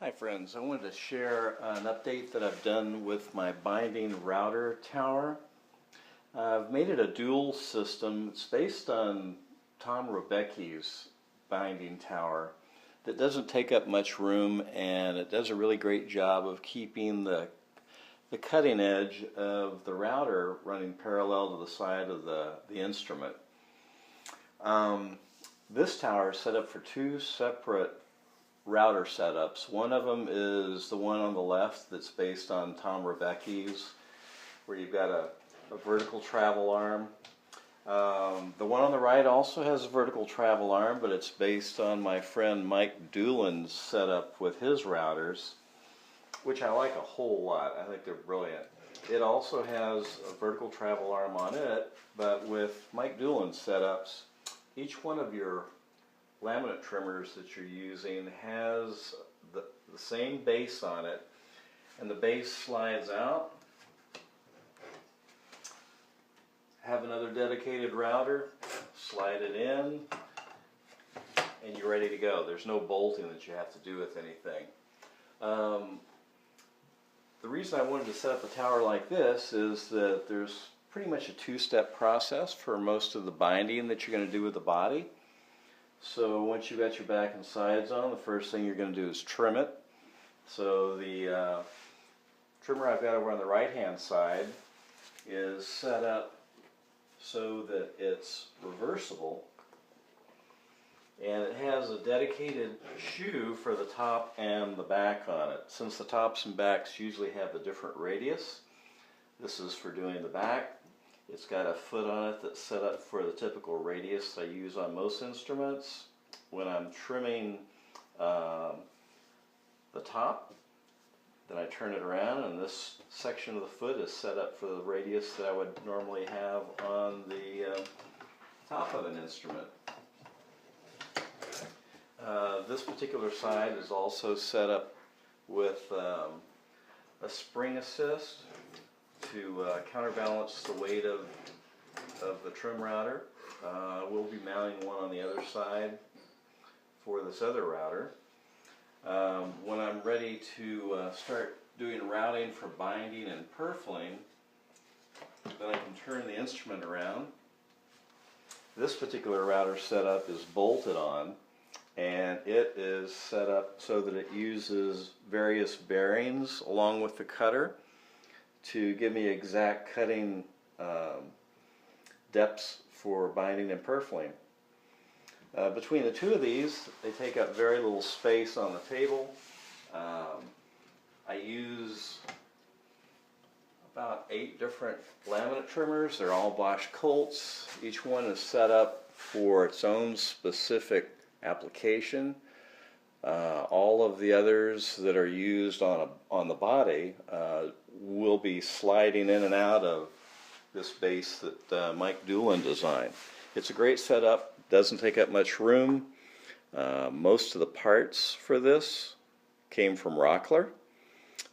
Hi friends, I wanted to share an update that I've done with my binding router tower. I've made it a dual system. It's based on Tom Rebecki's binding tower that doesn't take up much room, and it does a really great job of keeping the cutting edge of the router running parallel to the side of the instrument. This tower is set up for two separate router setups. One of them is the one on the left that's based on Tom Rebecki's, where you've got a vertical travel arm. The one on the right also has a vertical travel arm, but it's based on my friend Mike Doolan's setup with his routers, which I like a whole lot. I think they're brilliant. It also has a vertical travel arm on it, but with Mike Doolan's setups, each one of your laminate trimmers that you're using has the same base on it, and the base slides out. Have another dedicated router, slide it in, and you're ready to go. There's no bolting that you have to do with anything. The reason I wanted to set up a tower like this is that there's pretty much a two-step process for most of the binding that you're going to do with the body. So once you've got your back and sides on, the first thing you're going to do is trim it. So the trimmer I've got over on the right hand side is set up so that it's reversible, and it has a dedicated shoe for the top and the back on it. Since the tops and backs usually have a different radius, this is for doing the back. It's got a foot on it that's set up for the typical radius I use on most instruments. When I'm trimming the top, then I turn it around, and this section of the foot is set up for the radius that I would normally have on the top of an instrument. This particular side is also set up with a spring assist to counterbalance the weight of the trim router. We'll be mounting one on the other side for this other router. When I'm ready to start doing routing for binding and purfling, then I can turn the instrument around. This particular router setup is bolted on, and it is set up so that it uses various bearings along with the cutter to give me exact cutting depths for binding and purfling. Between the two of these, they take up very little space on the table. I use about 8 different laminate trimmers. They're all Bosch Colts. Each one is set up for its own specific application. All of the others that are used on the body will be sliding in and out of this base that Mike Doolan designed. It's a great setup, doesn't take up much room. Most of the parts for this came from Rockler,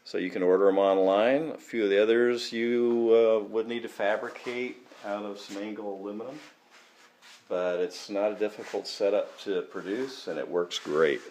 so you can order them online. A few of the others you would need to fabricate out of some angle aluminum, but it's not a difficult setup to produce, and it works great.